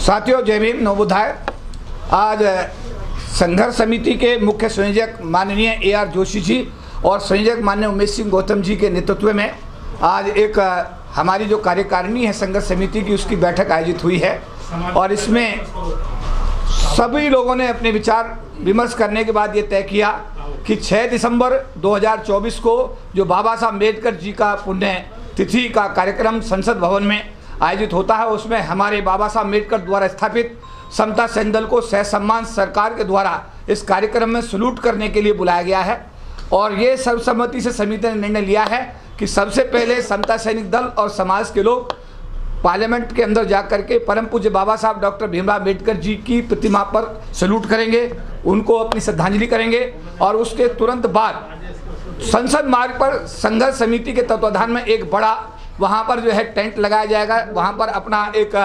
साथियों, जय भीम, नवोदय। आज संघर्ष समिति के मुख्य संयोजक माननीय AR जोशी जी और संयोजक माननीय उमेश सिंह गौतम जी के नेतृत्व में आज एक हमारी जो कार्यकारिणी है संघर्ष समिति की, उसकी बैठक आयोजित हुई है। और इसमें सभी लोगों ने अपने विचार विमर्श करने के बाद ये तय किया कि 6 दिसंबर 2024 को जो बाबा साहब अम्बेडकर जी का पुण्य तिथि का कार्यक्रम संसद भवन में आयोजित होता है, उसमें हमारे बाबा साहब अम्बेडकर द्वारा स्थापित समता सैनिक दल को सहसम्मान सरकार के द्वारा इस कार्यक्रम में सल्यूट करने के लिए बुलाया गया है। और ये सर्वसम्मति से समिति ने निर्णय लिया है कि सबसे पहले समता सैनिक दल और समाज के लोग पार्लियामेंट के अंदर जाकर के परम पूज्य बाबा साहब डॉक्टर भीमराव अम्बेडकर जी की प्रतिमा पर सल्यूट करेंगे, उनको अपनी श्रद्धांजलि करेंगे। और उसके तुरंत बाद संसद मार्ग पर संघर्ष समिति के तत्वाधान में एक बड़ा वहाँ पर जो है टेंट लगाया जाएगा। वहाँ पर अपना एक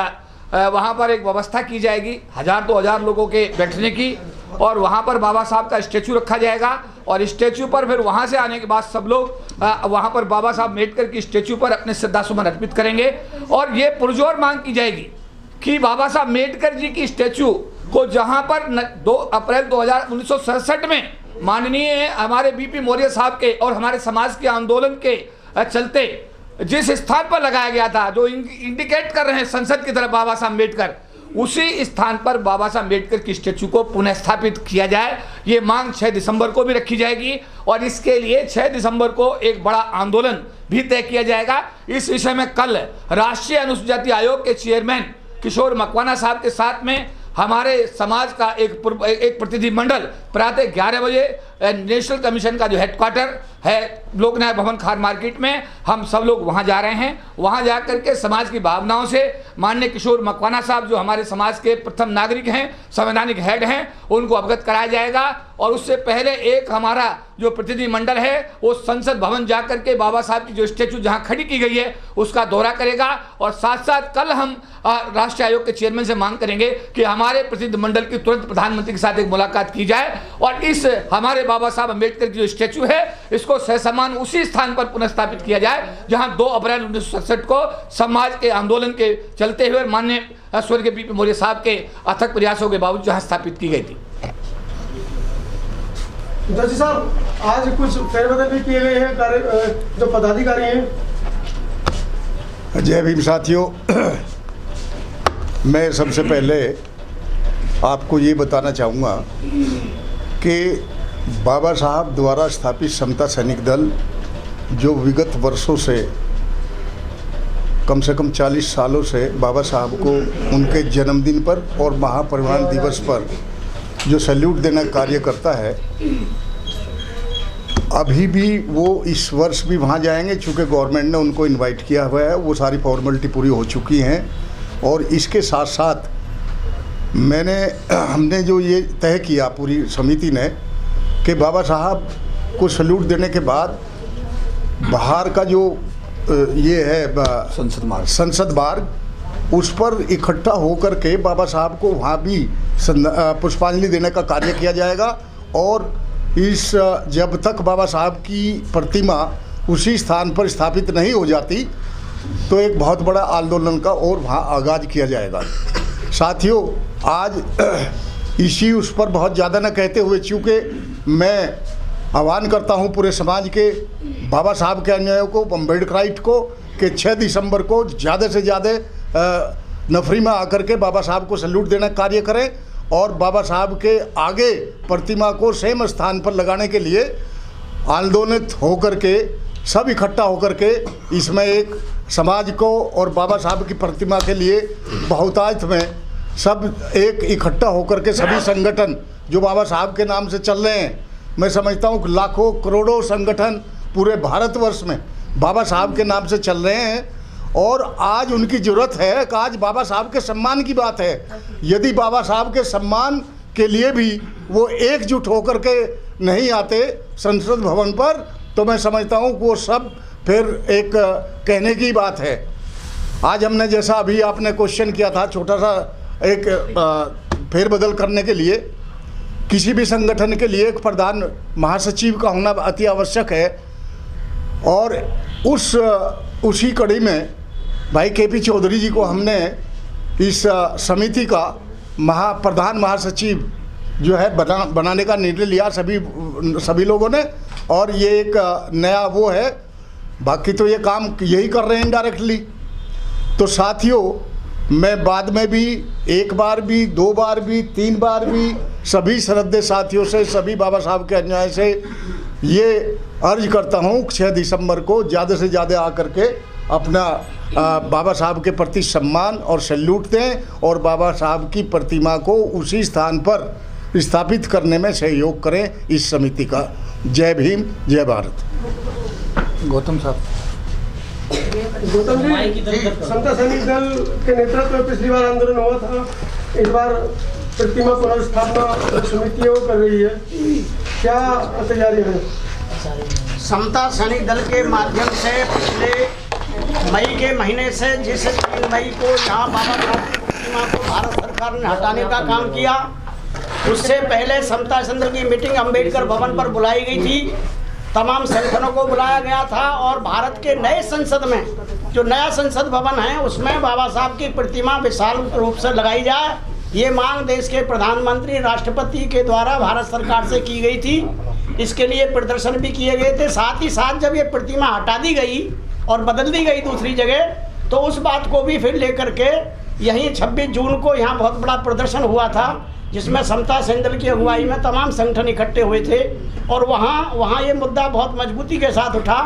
व्यवस्था की जाएगी 1000-2000 लोगों के बैठने की। और वहाँ पर बाबा साहब का स्टैचू रखा जाएगा और स्टैचू पर फिर वहाँ से आने के बाद सब लोग वहाँ पर बाबा साहब अम्बेडकर की स्टैचू पर अपने श्रद्धासुमन अर्पित करेंगे। और ये पुरजोर मांग की जाएगी कि बाबा साहब अम्बेडकर जी की स्टैचू को जहाँ पर 2 अप्रैल 1967 में माननीय हमारे BP मौर्य साहब के और हमारे समाज के आंदोलन के चलते जिस स्थान पर लगाया गया था, जो इंडिकेट कर रहे हैं संसद की तरफ बाबा साहब अम्बेडकर, उसी स्थान पर बाबा साहब अम्बेडकर की स्टैचू को पुनः स्थापित किया जाए। ये मांग 6 दिसंबर को भी रखी जाएगी और इसके लिए 6 दिसंबर को एक बड़ा आंदोलन भी तय किया जाएगा। इस विषय में कल राष्ट्रीय अनुसूचित जाति आयोग के चेयरमैन किशोर मकवाना साहब के साथ में हमारे समाज का एक प्रतिनिधिमंडल प्रातः 11 बजे नेशनल कमीशन का जो हेडक्वार्टर है लोक न्याय भवन खार मार्केट में, हम सब लोग वहां जा रहे हैं। वहां जा करके समाज की भावनाओं से माननीय किशोर मकवाना साहब जो हमारे समाज के प्रथम नागरिक हैं, संवैधानिक हेड हैं, उनको अवगत कराया जाएगा। और उससे पहले एक हमारा जो प्रतिनिधिमंडल है वो संसद भवन जा करके बाबा साहब की जो स्टैचू जहां खड़ी की गई है उसका दौरा करेगा। और साथ साथ कल हम राष्ट्रीय आयोग के चेयरमैन से मांग करेंगे कि हमारे प्रतिनिधिमंडल की तुरंत प्रधानमंत्री के साथ एक मुलाकात की जाए और इस हमारे बाबा साहब अम्बेडकर की जो स्टैचू है इसको सहसम्मान उसी स्थान पर पुनः स्थापित किया जाए जहां 2 अप्रैल 1967 को समाज के आंदोलन के चलते हुए माननीय स्वर्गीय BP मौर्य साहब के अथक प्रयासों के बावजूद जहां स्थापित की गई थी। जोशी साहब, आज कुछ फेरबदल भी किए गए हैं जो पदाधिकारी हैं। जय भीम साथियों, मैं सबसे पहले आपको ये बताना चाहूँगा कि बाबा साहब द्वारा स्थापित समता सैनिक दल जो विगत वर्षों से कम से कम 40 सालों से बाबा साहब को उनके जन्मदिन पर और महापरिनिर्वाण दिवस पर जो सैल्यूट देना कार्य करता है, अभी भी वो इस वर्ष भी वहाँ जाएंगे। चूँकि गवर्नमेंट ने उनको इनवाइट किया हुआ है, वो सारी फॉर्मेलिटी पूरी हो चुकी हैं। और इसके साथ साथ हमने जो ये तय किया पूरी समिति ने कि बाबा साहब को सैल्यूट देने के बाद बाहर का जो ये है संसद मार्ग, उस पर इकट्ठा होकर के बाबा साहब को वहाँ भी पुष्पांजलि देने का कार्य किया जाएगा। और जब तक बाबा साहब की प्रतिमा उसी स्थान पर स्थापित नहीं हो जाती तो एक बहुत बड़ा आंदोलन का और वहाँ आगाज किया जाएगा। साथियों, आज इसी उस पर बहुत ज़्यादा न कहते हुए, चूँकि मैं आह्वान करता हूँ पूरे समाज के बाबा साहब के अनुयायियों को, अम्बेडकराइट को, कि 6 दिसंबर को ज़्यादा से ज़्यादा नफरी में आकर के बाबा साहब को सैल्यूट देना कार्य करें और बाबा साहब के आगे प्रतिमा को सेम स्थान पर लगाने के लिए आंदोलित होकर के सब इकट्ठा होकर के इसमें एक समाज को और बाबा साहब की प्रतिमा के लिए बहुतायत में सब एक इकट्ठा होकर के सभी संगठन जो बाबा साहब के नाम से चल रहे हैं, मैं समझता हूँ लाखों करोड़ों संगठन पूरे भारतवर्ष में बाबा साहब के नाम से चल रहे हैं। और आज उनकी ज़रूरत है कि आज बाबा साहब के सम्मान की बात है। यदि बाबा साहब के सम्मान के लिए भी वो एकजुट होकर के नहीं आते संसद भवन पर, तो मैं समझता हूँ वो सब फिर एक कहने की बात है। आज हमने जैसा अभी आपने क्वेश्चन किया था, छोटा सा एक फेरबदल करने के लिए किसी भी संगठन के लिए एक प्रधान महासचिव का होना अति आवश्यक है। और उसी कड़ी में भाई KP चौधरी जी को हमने इस समिति का प्रधान महासचिव जो है बनाने का निर्णय लिया सभी लोगों ने। और ये एक नया वो है, बाकी तो ये काम यही कर रहे हैं इनडायरेक्टली। तो साथियों, मैं बाद में भी एक बार भी, दो बार भी, तीन बार भी सभी श्रद्धेय साथियों से, सभी बाबा साहब के अनुयायी से ये अर्ज करता हूँ 6 दिसंबर को ज़्यादा से ज़्यादा आकर के अपना बाबा साहब के प्रति सम्मान और सैल्यूट दें और बाबा साहब की प्रतिमा को उसी स्थान पर स्थापित करने में सहयोग करें इस समिति का। जय भीम, जय भारत। गौतम साहब। गौतम जी, समता सैनिक दल के नेतृत्व में पिछली बार आंदोलन हुआ था, इस बार प्रतिमा पुनर्स्थापना समिति वो कर रही है, क्या तैयारी है? समता सैनिक दल के माध्यम से पिछले मई के महीने से जिस 3 मई को यहाँ बाबा साहब की प्रतिमा को भारत सरकार ने हटाने का काम किया, उससे पहले समता सैनिक की मीटिंग अंबेडकर भवन पर बुलाई गई थी। तमाम संगठनों को बुलाया गया था और भारत के नए संसद में, जो नया संसद भवन है, उसमें बाबा साहब की प्रतिमा विशाल रूप से लगाई जाए, ये मांग देश के प्रधानमंत्री, राष्ट्रपति के द्वारा भारत सरकार से की गई थी। इसके लिए प्रदर्शन भी किए गए थे। साथ ही साथ जब ये प्रतिमा हटा दी गई और बदल दी गई दूसरी जगह, तो उस बात को भी फिर लेकर के यहीं 26 जून को यहाँ बहुत बड़ा प्रदर्शन हुआ था, जिसमें समता सैनिक दल की अगुवाई में तमाम संगठन इकट्ठे हुए थे और वहाँ ये मुद्दा बहुत मजबूती के साथ उठा।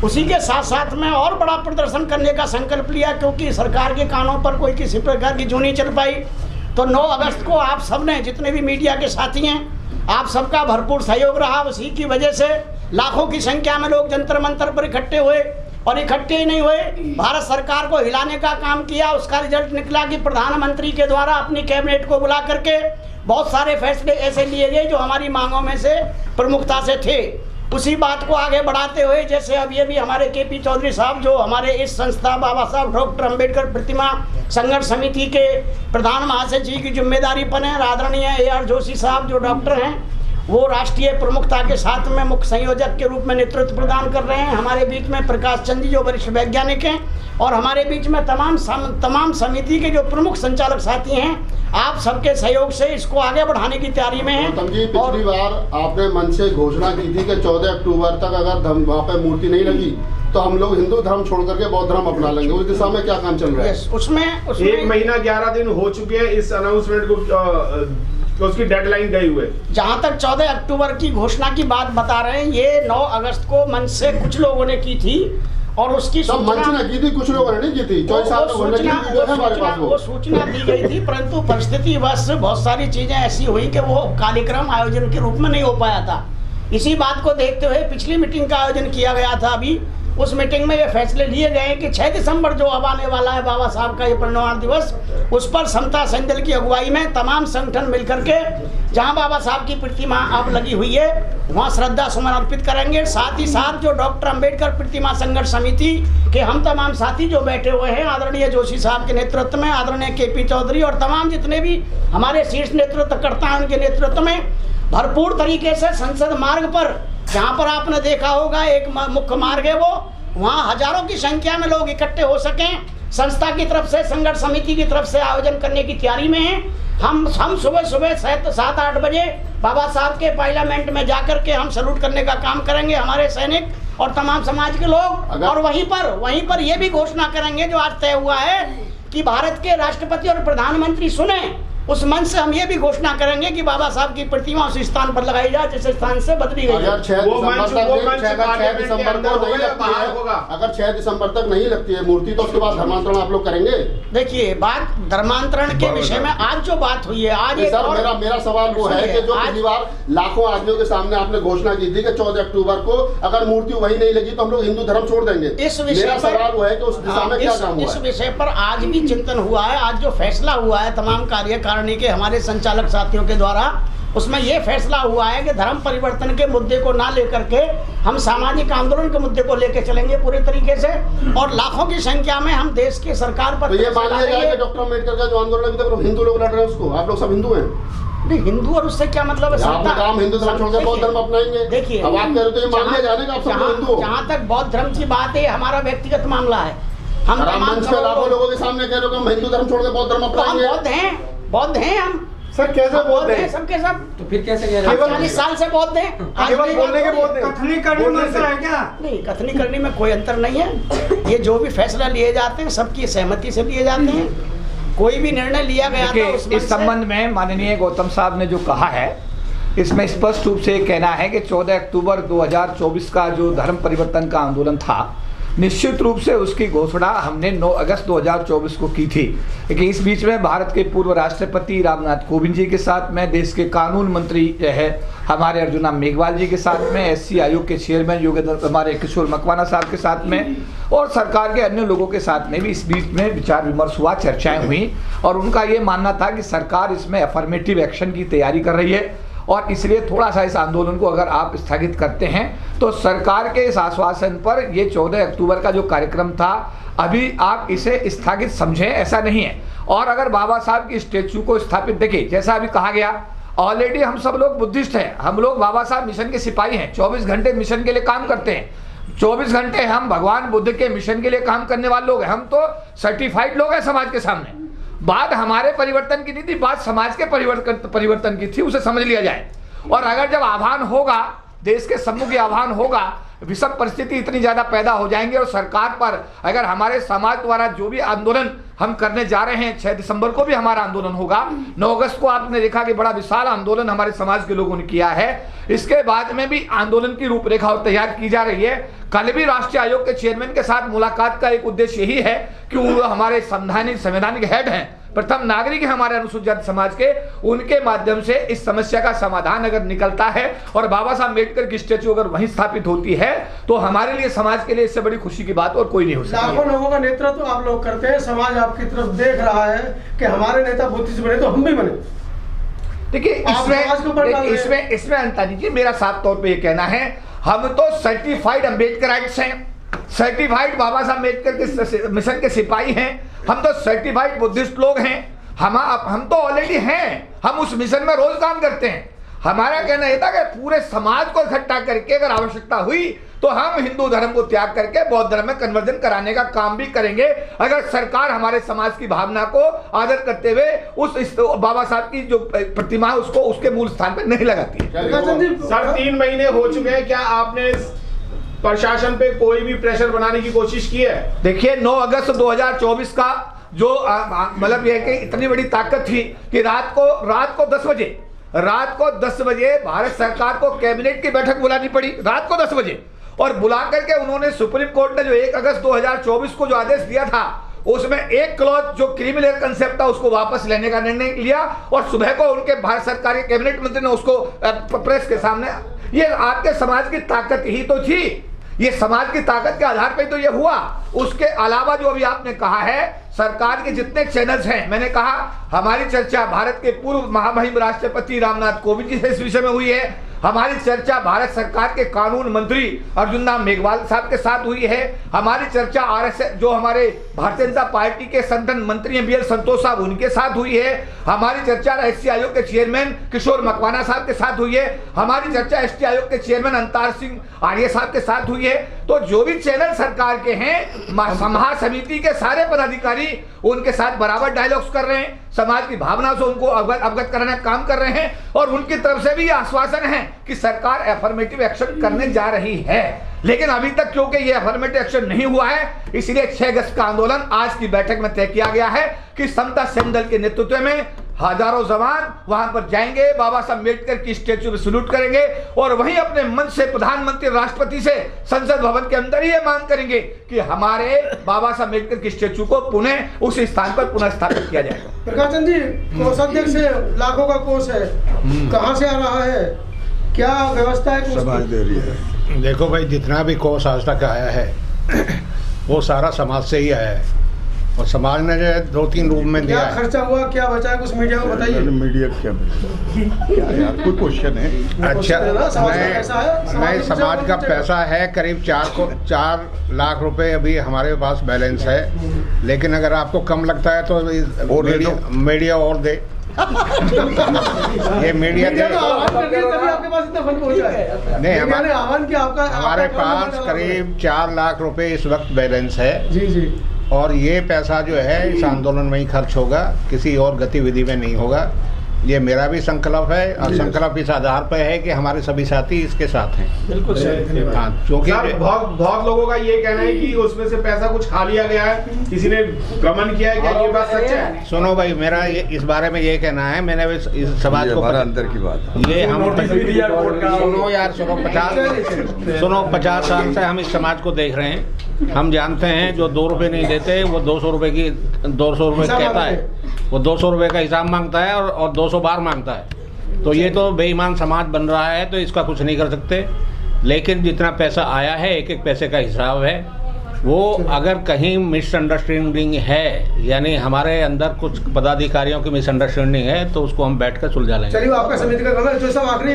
उसी के साथ साथ में और बड़ा प्रदर्शन करने का संकल्प लिया, क्योंकि सरकार के कानों पर कोई किसी प्रकार की जू नहीं चल पाई। तो 9 अगस्त को आप सब ने, जितने भी मीडिया के साथी हैं, आप सबका भरपूर सहयोग रहा। उसी की वजह से लाखों की संख्या में लोग जंतर मंतर पर इकट्ठे हुए और इकट्ठे ही नहीं हुए, भारत सरकार को हिलाने का काम किया। उसका रिजल्ट निकला कि प्रधानमंत्री के द्वारा अपनी कैबिनेट को बुला करके बहुत सारे फैसले ऐसे लिए गए जो हमारी मांगों में से प्रमुखता से थे। उसी बात को आगे बढ़ाते हुए, जैसे अब ये भी हमारे KP चौधरी साहब, जो हमारे इस संस्था बाबा साहब डॉक्टर अंबेडकर प्रतिमा संघर्ष समिति के प्रधान महासचिव की जिम्मेदारी पर हैं, आदरणीय AR जोशी साहब जो डॉक्टर हैं, वो राष्ट्रीय प्रमुखता के साथ में मुख्य संयोजक के रूप में नेतृत्व प्रदान कर रहे हैं। हमारे बीच में प्रकाश चंद जी जो वरिष्ठ वैज्ञानिक हैं, और हमारे बीच में तमाम समिति के जो प्रमुख संचालक साथी हैं। आप सबके सहयोग से इसको आगे बढ़ाने की तैयारी में है। गौतम जी, पिछली बार आपने मन से घोषणा की थी कि 14 अक्टूबर तक अगर वहाँ पे मूर्ति नहीं लगी तो हम लोग हिंदू धर्म छोड़ करके बौद्ध धर्म अपना लेंगे। उस दिशा में क्या काम चल रहा है? उसमें 1 महीना 11 दिन हो चुके हैं इस अनाउंसमेंट को, तो उसकी डेडलाइन गई हुए। जहां तक 14 अक्टूबर की घोषणा की बात बता रहे हैं, ये 9 अगस्त को मंच से कुछ लोगों ने की थी और उसकी मंच ने की थी, कुछ लोगों ने नहीं की थी। वो सूचना दी गई थी, परंतु परिस्थिति बस बहुत सारी चीजें ऐसी हुई कि वो कार्यक्रम आयोजन के रूप में नहीं हो पाया था। इसी बात को देखते हुए पिछली मीटिंग का आयोजन किया गया था। अभी उस मीटिंग में ये फैसले लिए गए कि 6 दिसंबर जो अब आने वाला है बाबा साहब का ये परिनिर्वाण दिवस, उस पर समता सैनिक दल की अगुवाई में तमाम संगठन मिलकर के जहां बाबा साहब की प्रतिमा अब लगी हुई है वहां श्रद्धा सुमन अर्पित करेंगे। साथ ही साथ जो डॉक्टर अंबेडकर प्रतिमा संघर्ष समिति के हम तमाम साथी जो बैठे हुए हैं, आदरणीय जोशी साहब के नेतृत्व में, आदरणीय KP चौधरी और तमाम जितने भी हमारे शीर्ष नेतृत्वकर्ता हैं, उनके नेतृत्व में भरपूर तरीके से संसद मार्ग पर, जहाँ पर आपने देखा होगा एक मुख्य मार्ग है, वो वहाँ हजारों की संख्या में लोग इकट्ठे हो सकें, संस्था की तरफ से, संघर्ष समिति की तरफ से आयोजन करने की तैयारी में हैं। हम सुबह 7-8 बजे बाबा साहब के पार्लियामेंट में जाकर के हम सैल्यूट करने का काम करेंगे, हमारे सैनिक और तमाम समाज के लोग। और वहीं पर ये भी घोषणा करेंगे जो आज तय हुआ है कि भारत के राष्ट्रपति और प्रधानमंत्री सुने, उस मंच से हम ये भी घोषणा करेंगे कि बाबा साहब की प्रतिमा उस स्थान पर लगाई जाए जिस स्थान से बदली गई है। अगर 6 दिसंबर तक नहीं लगती है मूर्ति तो उसके बाद धर्मांतरण आप लोग करेंगे? देखिए, बात धर्मांतरण के विषय में आज जो बात हुई है, आज सर मेरा सवाल वो है कि जो पिछली बार लाखों आदमियों के सामने आपने घोषणा की थी कि 14 अक्टूबर को अगर मूर्ति वही नहीं लगी तो हम लोग हिंदू धर्म छोड़ देंगे। इस विषय सवाल वो है कि उस दिशा में क्या काम हुआ? इस विषय पर आज भी चिंतन हुआ है। आज जो फैसला हुआ है तमाम कार्यकारिणी के हमारे संचालक साथियों के द्वारा, उसमें यह फैसला हुआ है कि धर्म परिवर्तन के मुद्दे को ना लेकर के हम सामाजिक आंदोलन के मुद्दे को लेकर चलेंगे पूरे तरीके से, और लाखों की संख्या में हम देश की सरकार पर। तो ये मान लिया जाए कि डॉक्टर अम्बेडकर का जो आंदोलन अभी तक हिंदू लोग लड़ रहे हैं उसको, आप लोग सब हिंदू हैं? नहीं, हिंदू और उससे क्या मतलब है? काम हिंदू धर्म छोड़कर बौद्ध धर्म अपनाएंगे। देखिए, अब आप कह रहे हो तो ये मान लिया जाने का आप सब हिंदू हो। जहाँ तक बौद्ध धर्म की बात है, हमारा व्यक्तिगत मामला है। हम आप तमाम मंच पे लाखों लोगों के सामने कह रहे हो कि हम हिंदू धर्म छोड़ के बौद्ध धर्म हम अपनाएंगे। बौद्ध हैं हम सर कैसे बौद्ध हैं सबके सब। तो फिर कैसे कह रहे हम हैं? 40 साल से बौद्ध हैं। आज केवल भी बोलने के बात बोलते कथनी करने में अंतर है क्या? नहीं, कथनी करने में कोई अंतर नहीं है। ये जो भी फैसला लिए जाते हैं सबकी सहमति से लिए जाते हैं। कोई भी निर्णय लिया गया था उस इस संबंध में माननीय गौतम साहब ने जो कहा है, इसमें स्पष्ट रूप से कहना है कि 14 अक्टूबर 2024 का जो धर्म परिवर्तन का आंदोलन था, निश्चित रूप से उसकी घोषणा हमने 9 अगस्त 2024 को की थी। लेकिन इस बीच में भारत के पूर्व राष्ट्रपति रामनाथ कोविंद जी के साथ में, देश के कानून मंत्री है हमारे अर्जुना मेघवाल जी के साथ में, एससी आयोग के चेयरमैन योगेंद्र हमारे किशोर मकवाना साहब के साथ में, और सरकार के अन्य लोगों के साथ में भी इस बीच में विचार विमर्श हुआ, चर्चाएं हुई, और उनका ये मानना था कि सरकार इसमें अफर्मेटिव एक्शन की तैयारी कर रही है और इसलिए थोड़ा सा इस आंदोलन को अगर आप स्थगित करते हैं तो सरकार के इस आश्वासन पर ये 14 अक्टूबर का जो कार्यक्रम था अभी आप इसे स्थगित समझें, ऐसा नहीं है। और अगर बाबा साहब की स्टैचू को स्थापित देखिए, जैसा अभी कहा गया, ऑलरेडी हम सब लोग बुद्धिस्ट हैं, हम लोग बाबा साहब मिशन के सिपाही हैं, 24 घंटे मिशन के लिए काम करते हैं, 24 घंटे हम भगवान बुद्ध के मिशन के लिए काम करने वाले लोग हैं, हम तो सर्टिफाइड लोग हैं समाज के सामने। बात हमारे परिवर्तन की नहीं थी, बात समाज के परिवर्तन की थी, उसे समझ लिया जाए। और अगर जब आह्वान होगा, देश के सम्मुख आह्वान होगा, विषम परिस्थिति इतनी ज्यादा पैदा हो जाएंगे और सरकार पर अगर हमारे समाज द्वारा जो भी आंदोलन हम करने जा रहे हैं, 6 दिसंबर को भी हमारा आंदोलन होगा, 9 अगस्त को आपने देखा कि बड़ा विशाल आंदोलन हमारे समाज के लोगों ने किया है, इसके बाद में भी आंदोलन की रूपरेखा और तैयार की जा रही है। कल भी राष्ट्रीय आयोग के चेयरमैन के साथ मुलाकात का एक उद्देश्य यही है कि वो हमारे संवैधानिक हेड हैं, प्रथम नागरिक है हमारे अनुसूचित जाति समाज के, उनके माध्यम से इस समस्या का समाधान अगर निकलता है और बाबा साहब अम्बेडकर की स्टैचू अगर वहीं स्थापित होती है तो हमारे लिए, समाज के लिए इससे बड़ी खुशी की बात और कोई नहीं हो सकती। लाखों लोगों का नेतृत्व तो आप लोग करते हैं, समाज आपकी तरफ देख रहा है कि हमारे नेता बुद्धिस्ट बने तो हम भी बने। देखिए इसमें अंतानी जी, मेरा साफ तौर पे ये कहना है, हम तो सर्टिफाइड अम्बेडकराइट्स हैं, सर्टिफाइड बाबा साहब अम्बेडकर के मिशन के सिपाही हैं, हम तो सर्टिफाइड बुद्धिस्ट लोग हैं, हम तो ऑलरेडी हैं, हम उस मिशन में रोज काम करते हैं। हमारा कहना यह था कि पूरे समाज को इकट्ठा करके अगर आवश्यकता हुई तो हम हिंदू धर्म को त्याग करके बौद्ध धर्म में कन्वर्जन कराने का काम भी करेंगे, अगर सरकार हमारे समाज की भावना को आदर करते हुए उस बाबा साहब की जो प्रतिमा है उसको उसके मूल स्थान पर नहीं लगाती है। सर 3 महीने हो चुके हैं, क्या आपने प्रशासन पे कोई भी प्रेशर बनाने की कोशिश की है? देखिए 9 अगस्त 2024 का जो मतलब यह कि इतनी बड़ी ताकत थी कि रात को 10 बजे भारत सरकार को कैबिनेट की बैठक बुलानी पड़ी, रात को 10 बजे, और बुला करके उन्होंने सुप्रीम कोर्ट ने जो 1 अगस्त 2024 को जो आदेश दिया था उसमें एक क्लॉज जो क्रिमिनल कंसेप्ट था उसको वापस लेने का निर्णय लिया, और सुबह को उनके भारत सरकार के कैबिनेट मंत्री ने उसको प्रेस के सामने, ये आपके समाज की ताकत ही तो थी, ये समाज की ताकत के आधार पर तो ये हुआ। उसके अलावा जो अभी आपने कहा है, सरकार के जितने चैनल्स हैं, मैंने कहा हमारी चर्चा भारत के पूर्व महामहिम राष्ट्रपति रामनाथ कोविंद जी से इस विषय में हुई है, हमारी चर्चा भारत सरकार के कानून मंत्री अर्जुन राम मेघवाल साहब के साथ हुई है, हमारी चर्चा आरएसएस जो हमारे भारतीय जनता पार्टी के संगठन मंत्री हैं बीएल संतोष साहब उनके साथ हुई है, हमारी चर्चा एससी आयोग के चेयरमैन किशोर मकवाना साहब के साथ हुई है, हमारी चर्चा एसटी आयोग के चेयरमैन अंतार सिंह आर्य साहब के साथ हुई है। तो जो भी चैनल सरकार के हैं, महासमिति के सारे पदाधिकारी उनके साथ बराबर डायलॉग्स कर रहे हैं, समाज की भावना से उनको अवगत कराने का काम कर रहे हैं, और उनकी तरफ से भी आश्वासन है कि सरकार अफर्मेटिव एक्शन करने जा रही है। लेकिन अभी तक क्योंकि ये अफर्मेटिव एक्शन नहीं हुआ है, इसलिए 6 अगस्त का आंदोलन आज की बैठक में तय किया गया है कि समता सेन दल के नेतृत्व में हजारों जवान वहां पर जाएंगे, बाबा साहब अम्बेडकर की स्टैचू में सैल्यूट करेंगे, और वहीं अपने मंच से प्रधानमंत्री राष्ट्रपति से संसद भवन के अंदर ही ये मांग करेंगे कि हमारे बाबा साहब अम्बेडकर की स्टैचू को पुनः उस स्थान पर पुनः स्थापित किया जाएगा। प्रकाश चंद जी, कोषाध्यक्ष से लाखों का कोष है, कहाँ से आ रहा है, क्या व्यवस्था है? समाज दे रही है। देखो भाई, जितना भी कोष आज तक आया है वो सारा समाज से ही आया है, और समाज ने जो 2-3 रूप में दिया है। क्या खर्चा हुआ, क्या बचा है, कुछ मीडिया को बताइए। मीडिया क्या यार, कोई क्वेश्चन है? अच्छा, मैं समाज का पैसा है करीब 4 लाख रुपए अभी हमारे पास बैलेंस है, लेकिन अगर आपको कम लगता है तो मीडिया और दे। ये मीडिया दे, आपके पास इतना फंड पहुंचा है? नहीं, हमारे पास करीब 4 लाख रुपए इस वक्त बैलेंस है। जी जी। और ये पैसा जो है इस आंदोलन में ही खर्च होगा, किसी और गतिविधि में नहीं होगा। ये मेरा भी संकल्प है और संकल्प इस आधार पर है कि हमारे सभी साथी इसके साथ हैं। बिल्कुल हाँ, क्योंकि बहुत लोगों का ये कहना है कि उसमें से पैसा कुछ खा लिया गया है, किसी ने गमन किया है, क्या ये बात सच है? सुनो भाई, मेरा इस बारे में ये कहना है, मैंने इस समाज को अंदर की बात ये हम सुनो यार, सुनो 50 साल से हम इस समाज को देख रहे हैं। हम जानते हैं जो 2 रुपये नहीं देते वो 200 रुपये कहता है, वो 200 रुपये का हिसाब मांगता है और 200 बार मांगता है। तो ये तो बेईमान समाज बन रहा है, तो इसका कुछ नहीं कर सकते। लेकिन जितना पैसा आया है, एक एक पैसे का हिसाब है। वो अगर कहीं मिसअंडरस्टैंडिंग है, यानी हमारे अंदर कुछ पदाधिकारियों की मिसअंडरस्टैंडिंग है, तो उसको हम बैठकर सुलझा लेंगे। चलिए, आपका समिति का काम है। जो सब आखिरी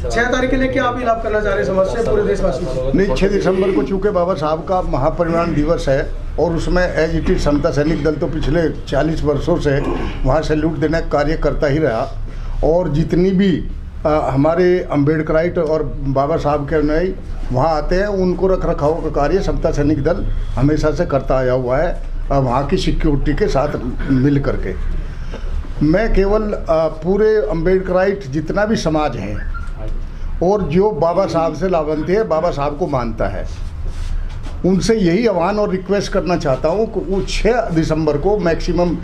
6 तारीख के लिए क्या अपील आप करना चाह रहे हैं समाज से, पूरे देशवासी को? नहीं, 6 दिसंबर को चूँकि बाबा साहब का महापरिनिर्वाण दिवस है और उसमें एज इट इज समता सैनिक दल तो पिछले 40 वर्षों से वहाँ सैल्यूट देने का कार्य करता ही रहा। और जितनी भी हमारे अम्बेडकराइट और बाबा साहब के अनुयायी वहाँ आते हैं, उनको रख रखाव का कार्य समता सैनिक दल हमेशा से करता आया हुआ है, वहाँ की सिक्योरिटी के साथ मिल करके। मैं केवल पूरे अम्बेडकराइट जितना भी समाज है और जो बाबा साहब से लाभान्वित है, बाबा साहब को मानता है, उनसे यही आह्वान और रिक्वेस्ट करना चाहता हूँ कि वो 6 दिसंबर को मैक्सिमम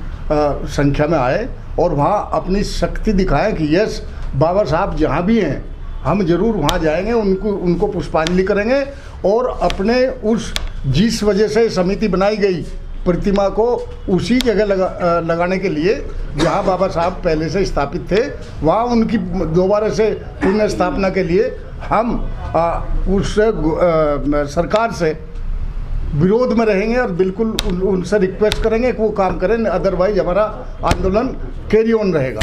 संख्या में आए और वहाँ अपनी शक्ति दिखाएं कि यस, बाबा साहब जहाँ भी हैं हम जरूर वहाँ जाएंगे, उनको पुष्पांजलि करेंगे और अपने उस जिस वजह से समिति बनाई गई प्रतिमा को उसी जगह लगाने के लिए जहाँ बाबा साहब पहले से स्थापित थे, वहाँ उनकी दोबारा से पुनः स्थापना के लिए हम उस सरकार से विरोध में रहेंगे और बिल्कुल उनसे रिक्वेस्ट करेंगे कि वो काम करें, अदरवाइज हमारा आंदोलन कैरी ऑन रहेगा।